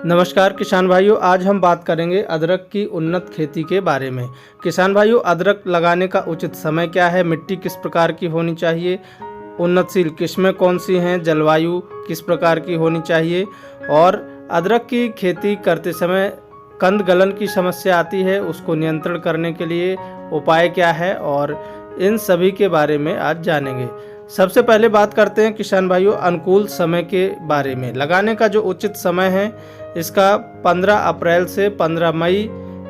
नमस्कार किसान भाइयों, आज हम बात करेंगे अदरक की उन्नत खेती के बारे में। किसान भाइयों, अदरक लगाने का उचित समय क्या है, मिट्टी किस प्रकार की होनी चाहिए, उन्नतशील किस्में कौन सी हैं, जलवायु किस प्रकार की होनी चाहिए और अदरक की खेती करते समय कंद गलन की समस्या आती है, उसको नियंत्रण करने के लिए उपाय क्या है और इन सभी के बारे में आज जानेंगे। सबसे पहले बात करते हैं किसान भाइयों अनुकूल समय के बारे में। लगाने का जो उचित समय है इसका 15 अप्रैल से 15 मई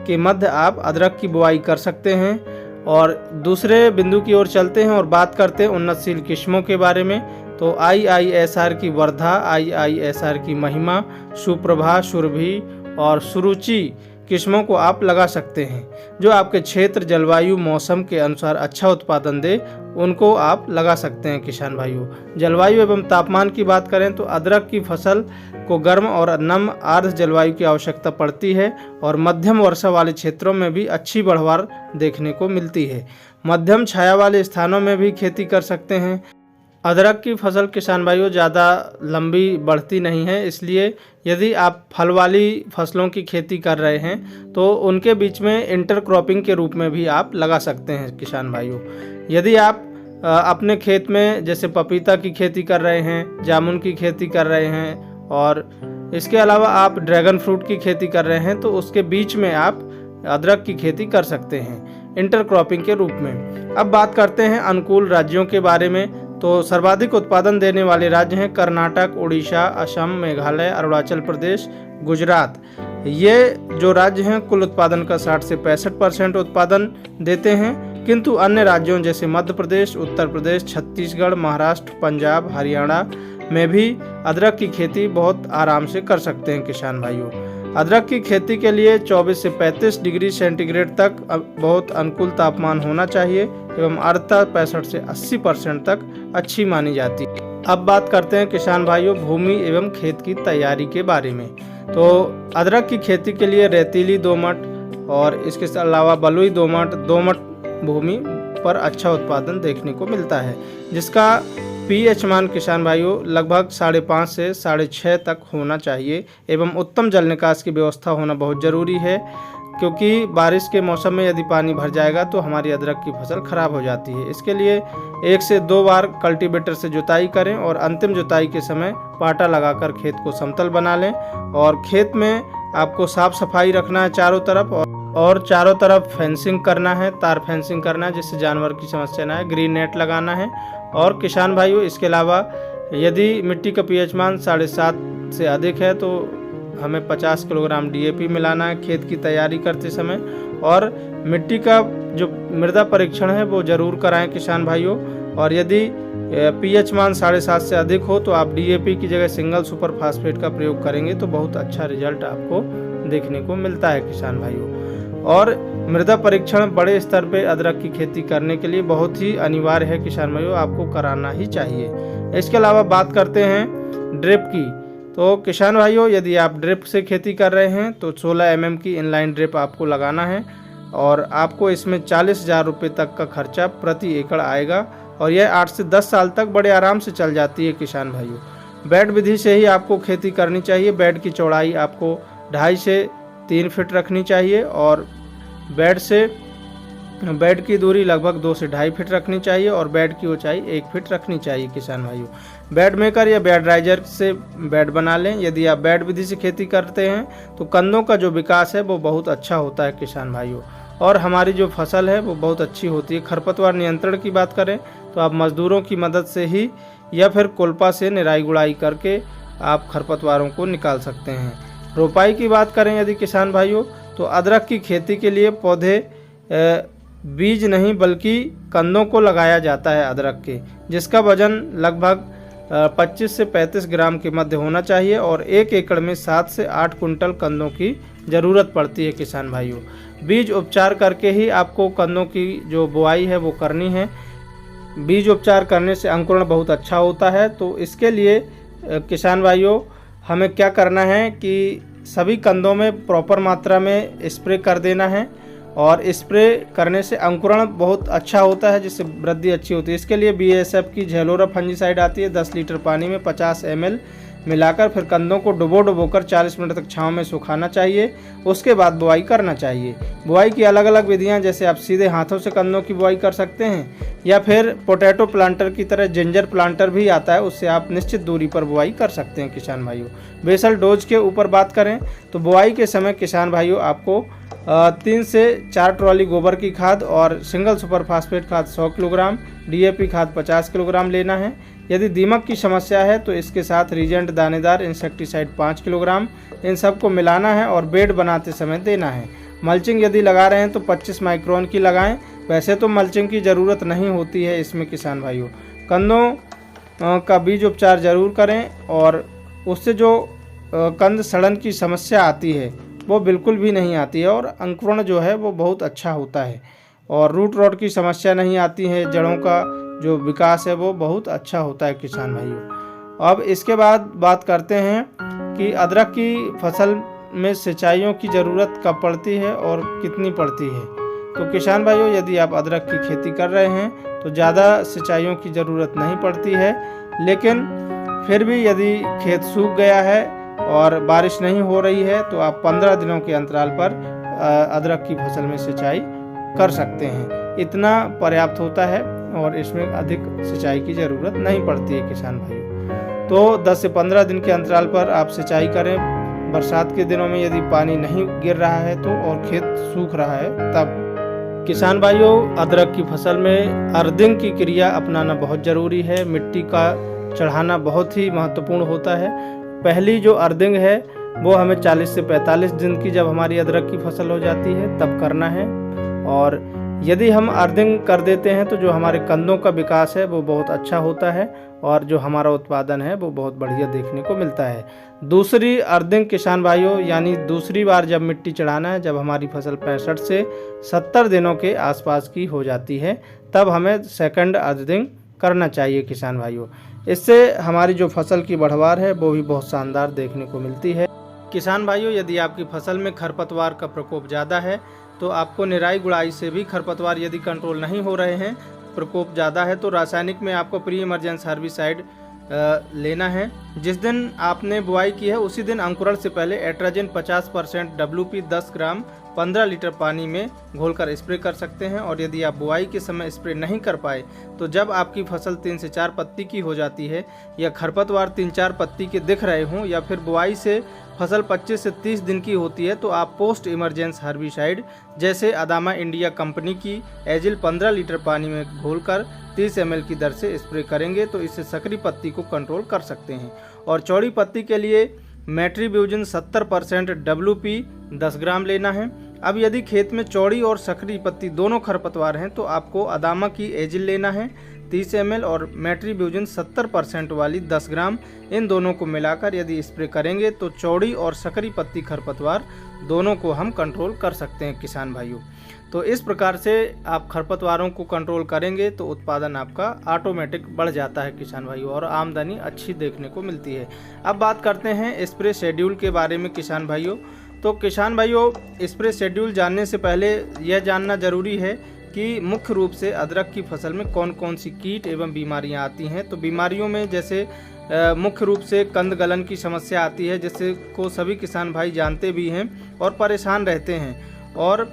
के मध्य आप अदरक की बुआई कर सकते हैं। और दूसरे बिंदु की ओर चलते हैं और बात करते हैं उन्नतशील किस्मों के बारे में। तो IISR की वर्धा, IISR की महिमा, सुप्रभा, सुरभि और सुरुचि किस्मों को आप लगा सकते हैं। जो आपके क्षेत्र, जलवायु, मौसम के अनुसार अच्छा उत्पादन दे उनको आप लगा सकते हैं किसान भाइयों। जलवायु एवं तापमान की बात करें तो अदरक की फसल को गर्म और नम आर्द्र जलवायु की आवश्यकता पड़ती है और मध्यम वर्षा वाले क्षेत्रों में भी अच्छी बढ़वार देखने को मिलती है। मध्यम छाया वाले स्थानों में भी खेती कर सकते हैं। अदरक की फसल किसान भाइयों ज़्यादा लंबी बढ़ती नहीं है, इसलिए यदि आप फल वाली फसलों की खेती कर रहे हैं तो उनके बीच में इंटरक्रॉपिंग के रूप में भी आप लगा सकते हैं किसान भाइयों। यदि आप अपने खेत में जैसे पपीता की खेती कर रहे हैं, जामुन की खेती कर रहे हैं और इसके अलावा आप ड्रैगन फ्रूट की खेती कर रहे हैं तो उसके बीच में आप अदरक की खेती कर सकते हैं इंटरक्रॉपिंग के रूप में। अब बात करते हैं अनुकूल राज्यों के बारे में। तो सर्वाधिक उत्पादन देने वाले राज्य हैं कर्नाटक, उड़ीसा, असम, मेघालय, अरुणाचल प्रदेश, गुजरात। ये जो राज्य हैं कुल उत्पादन का 60 से 65% उत्पादन देते हैं, किंतु अन्य राज्यों जैसे मध्य प्रदेश, उत्तर प्रदेश, छत्तीसगढ़, महाराष्ट्र, पंजाब, हरियाणा में भी अदरक की खेती बहुत आराम से कर सकते हैं किसान भाइयों। अदरक की खेती के लिए 24 से 35 डिग्री सेंटीग्रेड तक बहुत अनुकूल तापमान होना चाहिए एवं आर्द्रता 65 से 80% तक अच्छी मानी जाती है। अब बात करते हैं किसान भाइयों भूमि एवं खेत की तैयारी के बारे में। तो अदरक की खेती के लिए रेतीली दोमट और इसके अलावा बलुई दोमट भूमि पर अच्छा उत्पादन देखने को मिलता है, जिसका pH मान किसान भाइयों लगभग 5.5 से 6.5 तक होना चाहिए एवं उत्तम जल निकास की व्यवस्था होना बहुत ज़रूरी है, क्योंकि बारिश के मौसम में यदि पानी भर जाएगा तो हमारी अदरक की फसल खराब हो जाती है। इसके लिए 1 से 2 बार कल्टीवेटर से जुताई करें और अंतिम जुताई के समय पाटा लगाकर खेत को समतल बना लें। और खेत में आपको साफ सफाई रखना है चारों तरफ और चारों तरफ फेंसिंग करना है, तार फेंसिंग करना है जिससे जानवर की समस्या ना है, ग्रीन नेट लगाना है। और किसान भाइयों इसके अलावा यदि मिट्टी का pH मान 7.5 से अधिक है तो हमें 50 किलोग्राम DAP मिलाना है खेत की तैयारी करते समय। और मिट्टी का जो मृदा परीक्षण है वो ज़रूर कराएं किसान भाइयों। और यदि pH मान 7.5 से अधिक हो तो आप DAP की जगह सिंगल सुपर फास्फेट का प्रयोग करेंगे तो बहुत अच्छा रिजल्ट आपको देखने को मिलता है किसान भाइयों। और मृदा परीक्षण बड़े स्तर पे अदरक की खेती करने के लिए बहुत ही अनिवार्य है किसान भाइयों, आपको कराना ही चाहिए। इसके अलावा बात करते हैं ड्रिप की। तो किसान भाइयों यदि आप ड्रिप से खेती कर रहे हैं तो 16 mm की इनलाइन ड्रिप आपको लगाना है और आपको इसमें 40,000 रुपये तक का खर्चा प्रति एकड़ आएगा और यह 8 से 10 साल तक बड़े आराम से चल जाती है किसान भाइयों। बेड विधि से ही आपको खेती करनी चाहिए। बेड की चौड़ाई आपको 2.5 से 3 फीट रखनी चाहिए और बेड की दूरी लगभग 2 से 2.5 फीट रखनी चाहिए और बेड की ऊंचाई 1 फीट रखनी चाहिए किसान भाइयों। बेड मेकर या बेड राइजर से बेड बना लें। यदि आप बेड विधि से खेती करते हैं तो कंदों का जो विकास है वो बहुत अच्छा होता है किसान भाइयों और हमारी जो फसल है वो बहुत अच्छी होती है। खरपतवार नियंत्रण की बात करें तो आप मजदूरों की मदद से ही या फिर कोल्पा से निराई गुड़ाई करके आप खरपतवारों को निकाल सकते हैं। रोपाई की बात करें यदि किसान भाइयों तो अदरक की खेती के लिए पौधे बीज नहीं बल्कि कंदों को लगाया जाता है अदरक के, जिसका वजन लगभग 25 से 35 ग्राम के मध्य होना चाहिए और 1 एकड़ में 7 से 8 कुंटल कंदों की ज़रूरत पड़ती है किसान भाइयों। बीज उपचार करके ही आपको कंदों की जो बुआई है वो करनी है। बीज उपचार करने से अंकुरण बहुत अच्छा होता है। तो इसके लिए किसान भाइयों हमें क्या करना है कि सभी कंदों में प्रॉपर मात्रा में स्प्रे कर देना है और स्प्रे करने से अंकुरण बहुत अच्छा होता है, जिससे वृद्धि अच्छी होती है। इसके लिए BASF की झेलोरा फंजीसाइड आती है, 10 लीटर पानी में 50 ml मिलाकर फिर कंदों को डुबो कर 40 मिनट तक छांव में सुखाना चाहिए। उसके बाद बुआई करना चाहिए। बुआई की अलग अलग विधियां, जैसे आप सीधे हाथों से कंदों की बुआई कर सकते हैं या फिर पोटैटो प्लांटर की तरह जिंजर प्लांटर भी आता है, उससे आप निश्चित दूरी पर बुआई कर सकते हैं किसान भाइयों। बेसल डोज के ऊपर बात करें तो बुआई के समय किसान भाइयों आपको 3 से 4 ट्रॉली गोबर की खाद और सिंगल सुपर फास्फेट खाद 100 किलोग्राम, डीएपी खाद 50 किलोग्राम लेना है। यदि दीमक की समस्या है तो इसके साथ रीजेंट दानेदार इंसेक्टिसाइड 5 किलोग्राम, इन सबको मिलाना है और बेड बनाते समय देना है। मल्चिंग यदि लगा रहे हैं तो 25 माइक्रोन की लगाएं। वैसे तो मल्चिंग की ज़रूरत नहीं होती है इसमें किसान भाइयों। कंदों का बीज उपचार जरूर करें और उससे जो कंद सड़न की समस्या आती है वो बिल्कुल भी नहीं आती है और अंकुरण जो है वो बहुत अच्छा होता है और रूट रॉट की समस्या नहीं आती है। जड़ों का जो विकास है वो बहुत अच्छा होता है किसान भाइयों। अब इसके बाद बात करते हैं कि अदरक की फसल में सिंचाइयों की ज़रूरत कब पड़ती है और कितनी पड़ती है। तो किसान भाइयों, यदि आप अदरक की खेती कर रहे हैं तो ज़्यादा सिंचाइयों की ज़रूरत नहीं पड़ती है, लेकिन फिर भी यदि खेत सूख गया है और बारिश नहीं हो रही है तो आप 15 दिनों के अंतराल पर अदरक की फसल में सिंचाई कर सकते हैं। इतना पर्याप्त होता है और इसमें अधिक सिंचाई की ज़रूरत नहीं पड़ती है किसान भाइयों। तो 10 से 15 दिन के अंतराल पर आप सिंचाई करें। बरसात के दिनों में यदि पानी नहीं गिर रहा है तो और खेत सूख रहा है तब। किसान भाइयों, अदरक की फसल में अर्दिंग की क्रिया अपनाना बहुत ज़रूरी है। मिट्टी का चढ़ाना बहुत ही महत्वपूर्ण होता है। पहली जो अर्दिंग है वो हमें 40 से 45 दिन की जब हमारी अदरक की फसल हो जाती है तब करना है। और यदि हम अर्दिंग कर देते हैं तो जो हमारे कंदों का विकास है वो बहुत अच्छा होता है और जो हमारा उत्पादन है वो बहुत बढ़िया देखने को मिलता है। दूसरी अर्दिंग किसान भाइयों, यानी दूसरी बार जब मिट्टी चढ़ाना है, जब हमारी फसल 65 से 70 दिनों के आसपास की हो जाती है तब हमें सेकंड अर्दिंग करना चाहिए किसान भाइयों। इससे हमारी जो फसल की बढ़वार है वो भी बहुत शानदार देखने को मिलती है। किसान भाइयों, यदि आपकी फसल में खरपतवार का प्रकोप ज़्यादा है तो आपको निराई गुड़ाई से भी खरपतवार यदि कंट्रोल नहीं हो रहे हैं, प्रकोप ज़्यादा है, तो रासायनिक में आपको प्री इमरजेंस हर्बिसाइड लेना है। जिस दिन आपने बुआई की है उसी दिन अंकुरण से पहले एट्राजिन 50% WP 10 ग्राम 15 लीटर पानी में घोलकर स्प्रे कर सकते हैं। और यदि आप बुआई के समय स्प्रे नहीं कर पाए तो जब आपकी फसल 3 से 4 पत्ती की हो जाती है या खरपतवार 3-4 पत्ती के दिख रहे हों या फिर बुआई से फसल 25 से 30 दिन की होती है तो आप पोस्ट इमरजेंस हर्बिसाइड जैसे अदामा इंडिया कंपनी की एजिल 15 लीटर पानी में घोलकर 30 ml की दर से स्प्रे करेंगे तो इससे सकरी पत्ती को कंट्रोल कर सकते हैं। और चौड़ी पत्ती के लिए मेट्रीब्यूजिन 70% WP 10 ग्राम लेना है। अब यदि खेत में चौड़ी और सकरी पत्ती दोनों खरपतवार हैं तो आपको अदामा की एजिल लेना है 30 ml और मेट्रीब्यूजिन 70% वाली 10 ग्राम। इन दोनों को मिलाकर यदि स्प्रे करेंगे तो चौड़ी और सकरी पत्ती खरपतवार दोनों को हम कंट्रोल कर सकते हैं किसान भाइयों। तो इस प्रकार से आप खरपतवारों को कंट्रोल करेंगे तो उत्पादन आपका ऑटोमेटिक बढ़ जाता है किसान भाइयों और आमदनी अच्छी देखने को मिलती है। अब बात करते हैं स्प्रे शेड्यूल के बारे में किसान भाइयों। तो किसान भाइयों, स्प्रे शेड्यूल जानने से पहले यह जानना जरूरी है कि मुख्य रूप से अदरक की फसल में कौन कौन सी कीट एवं बीमारियां आती हैं। तो बीमारियों में जैसे मुख्य रूप से कंद गलन की समस्या आती है, जिससे को सभी किसान भाई जानते भी हैं और परेशान रहते हैं। और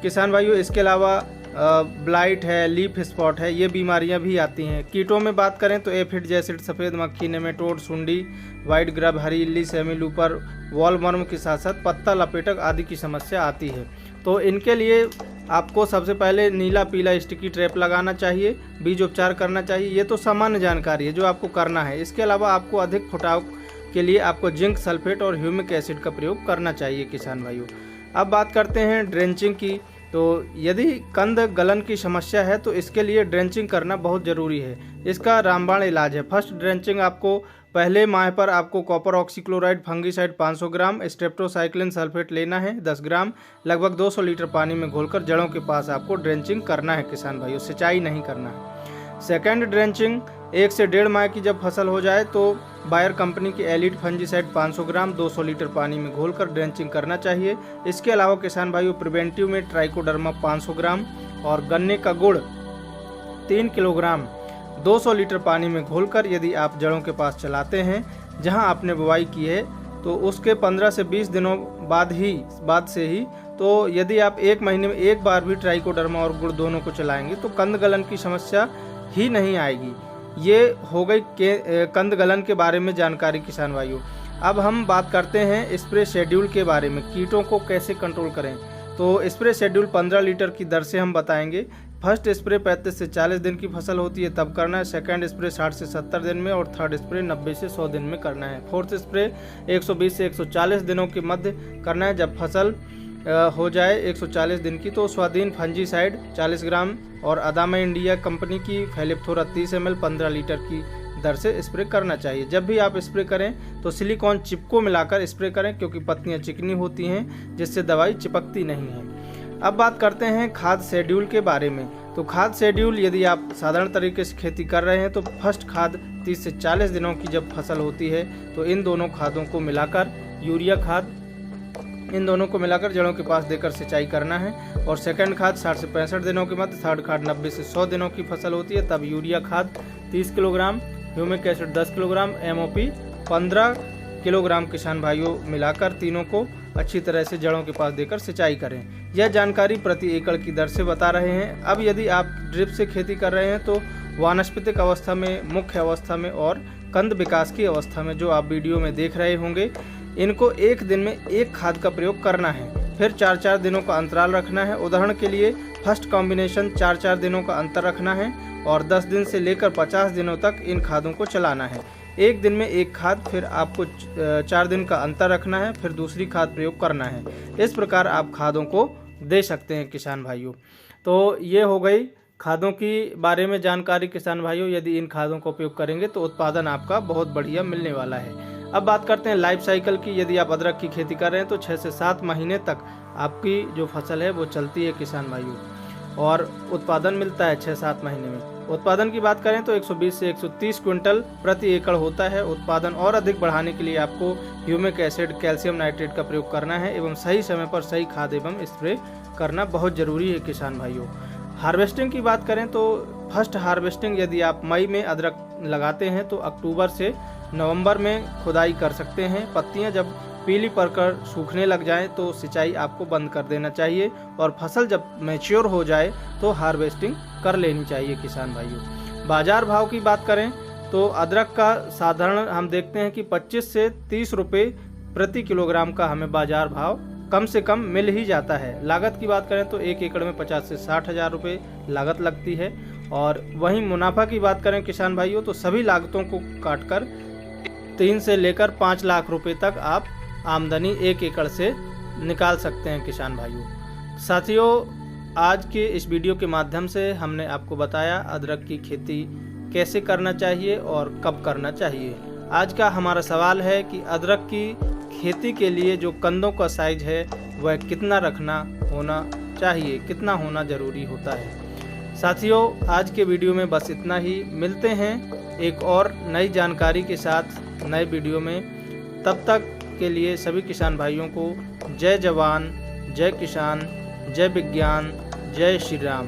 किसान भाइयों, इसके अलावा ब्लाइट है, लीफ स्पॉट है, ये बीमारियां भी आती हैं। कीटों में बात करें तो एफिड जैसिड, सफ़ेद मक्खी, नेमेटोड, सुंडी, वाइट ग्रब, हरी इल्ली, सेमीलूपर, वॉलवर्म के साथ साथ पत्ता लपेटक आदि की समस्या आती है। तो इनके लिए आपको सबसे पहले नीला पीला स्टिकी ट्रैप लगाना चाहिए, बीज उपचार करना चाहिए। ये तो सामान्य जानकारी है जो आपको करना है। इसके अलावा आपको अधिक फुटाव के लिए आपको जिंक सल्फेट और ह्यूमिक एसिड का प्रयोग करना चाहिए किसान भाइयों। अब बात करते हैं ड्रेंचिंग की। तो यदि कंद गलन की समस्या है तो इसके लिए ड्रेंचिंग करना बहुत ज़रूरी है। इसका रामबाण इलाज है। फर्स्ट ड्रेंचिंग आपको पहले माह पर आपको कॉपर ऑक्सीक्लोराइड फंगीसाइड 500 ग्राम, स्ट्रेप्टोसाइक्लिन सल्फेट लेना है 10 ग्राम, लगभग 200 लीटर पानी में घोलकर जड़ों के पास आपको ड्रेंचिंग करना है किसान भाइयों, सिंचाई नहीं करना है। सेकेंड ड्रेंचिंग 1 से 1.5 माह की जब फसल हो जाए तो बायर कंपनी की एलिट फंजीसाइड 500 ग्राम 200 लीटर पानी में घोलकर ड्रेंचिंग करना चाहिए। इसके अलावा किसान भाइयों, प्रिवेंटिव में ट्राइकोडर्मा 500 ग्राम और गन्ने का गुड़ 3 किलोग्राम 200 लीटर पानी में घोलकर यदि आप जड़ों के पास चलाते हैं जहां आपने बुवाई की है तो उसके 15 से 20 दिनों बाद से ही तो यदि आप एक महीने में एक बार भी ट्राइकोडर्मा और गुड़ दोनों को चलाएंगे तो कंद गलन की समस्या ही नहीं आएगी। ये हो गई कंद गलन के बारे में जानकारी किसान भाइयों। अब हम बात करते हैं स्प्रे शेड्यूल के बारे में, कीटों को कैसे कंट्रोल करें। तो स्प्रे शेड्यूल 15 लीटर की दर से हम बताएंगे। फर्स्ट स्प्रे 35 से 40 दिन की फसल होती है तब करना है, सेकंड स्प्रे 60 से 70 दिन में और थर्ड स्प्रे 90 से 100 दिन में करना है। फोर्थ स्प्रे 120 से 140 दिनों के मध्य करना है। जब फसल हो जाए 140 दिन की तो स्वाधीन फंजीसाइड 40 ग्राम और अदामा इंडिया कंपनी की फैलिपथोरा 30 ml 15 लीटर की दर से स्प्रे करना चाहिए। जब भी आप स्प्रे करें तो सिलिकॉन चिप को मिलाकर स्प्रे करें क्योंकि पत्तियां चिकनी होती हैं जिससे दवाई चिपकती नहीं है। अब बात करते हैं खाद शेड्यूल के बारे में। तो खाद शेड्यूल यदि आप साधारण तरीके से खेती कर रहे हैं तो फर्स्ट खाद 30 से 40 दिनों की जब फसल होती है तो इन दोनों खादों को मिलाकर यूरिया खाद इन दोनों को मिलाकर जड़ों के पास देकर सिंचाई करना है। और सेकंड खाद 60 से 65 दिनों के मध्य, थर्ड खाद 90 से 100 दिनों की फसल होती है तब यूरिया खाद 30 kilogram, humic acid 10 kilogram, MOP 15 kilogram किसान भाइयों मिलाकर तीनों को अच्छी तरह से जड़ों के पास देकर सिंचाई करें। यह जानकारी प्रति एकड़ की दर से बता रहे हैं। अब यदि आप ड्रिप से खेती कर रहे हैं तो वानस्पतिक अवस्था में, मुख्य अवस्था में और कंद विकास की अवस्था में जो आप वीडियो में देख रहे होंगे, इनको एक दिन में एक खाद का प्रयोग करना है। फिर 4-4 दिनों का अंतराल रखना है। उदाहरण के लिए फर्स्ट कॉम्बिनेशन 4-4 दिनों का अंतर रखना है और 10 दिन से लेकर 50 दिनों तक इन खादों को चलाना है। एक दिन में एक खाद, फिर आपको 4 दिन का अंतर रखना है, फिर दूसरी खाद प्रयोग करना है। इस प्रकार आप खादों को दे सकते हैं किसान भाइयों। तो ये हो गई खादों की बारे में जानकारी किसान भाइयों। यदि इन खादों का उपयोग करेंगे तो उत्पादन आपका बहुत बढ़िया मिलने वाला है। अब बात करते हैं लाइफ साइकिल की। यदि आप अदरक की खेती कर रहे हैं तो 6 से 7 महीने तक आपकी जो फसल है वो चलती है किसान भाइयों और उत्पादन मिलता है 6-7 महीने में। उत्पादन की बात करें तो 120 से 130 क्विंटल प्रति एकड़ होता है। उत्पादन और अधिक बढ़ाने के लिए आपको ह्यूमिक एसिड, कैल्शियम नाइट्रेट का प्रयोग करना है एवं सही समय पर सही खाद एवं स्प्रे करना बहुत जरूरी है किसान भाइयों। हार्वेस्टिंग की बात करें तो फर्स्ट हार्वेस्टिंग यदि आप मई में अदरक लगाते हैं तो अक्टूबर से नवंबर में खुदाई कर सकते हैं। पत्तियां जब पीली पड़कर सूखने लग जाएं तो सिंचाई आपको बंद कर देना चाहिए और फसल जब मैच्योर हो जाए तो हार्वेस्टिंग कर लेनी चाहिए किसान भाइयों। बाजार भाव की बात करें तो अदरक का साधारण हम देखते हैं कि 25 से 30 रुपये प्रति किलोग्राम का हमें बाजार भाव कम से कम मिल ही जाता है। लागत की बात करें तो 1 एकड़ में 50 से 60 हज़ार रुपये लागत लगती है। और वहीं मुनाफा की बात करें किसान भाइयों तो सभी लागतों को काटकर 3 से लेकर 5 लाख रुपए तक आप आमदनी 1 एकड़ से निकाल सकते हैं किसान भाइयों। साथियों, आज के इस वीडियो के माध्यम से हमने आपको बताया अदरक की खेती कैसे करना चाहिए और कब करना चाहिए। आज का हमारा सवाल है कि अदरक की खेती के लिए जो कंदों का साइज है वह कितना होना चाहिए, कितना होना जरूरी होता है। साथियों, आज के वीडियो में बस इतना ही। मिलते हैं एक और नई जानकारी के साथ नए वीडियो में। तब तक के लिए सभी किसान भाइयों को जय जवान, जय किसान, जय विज्ञान, जय श्री राम।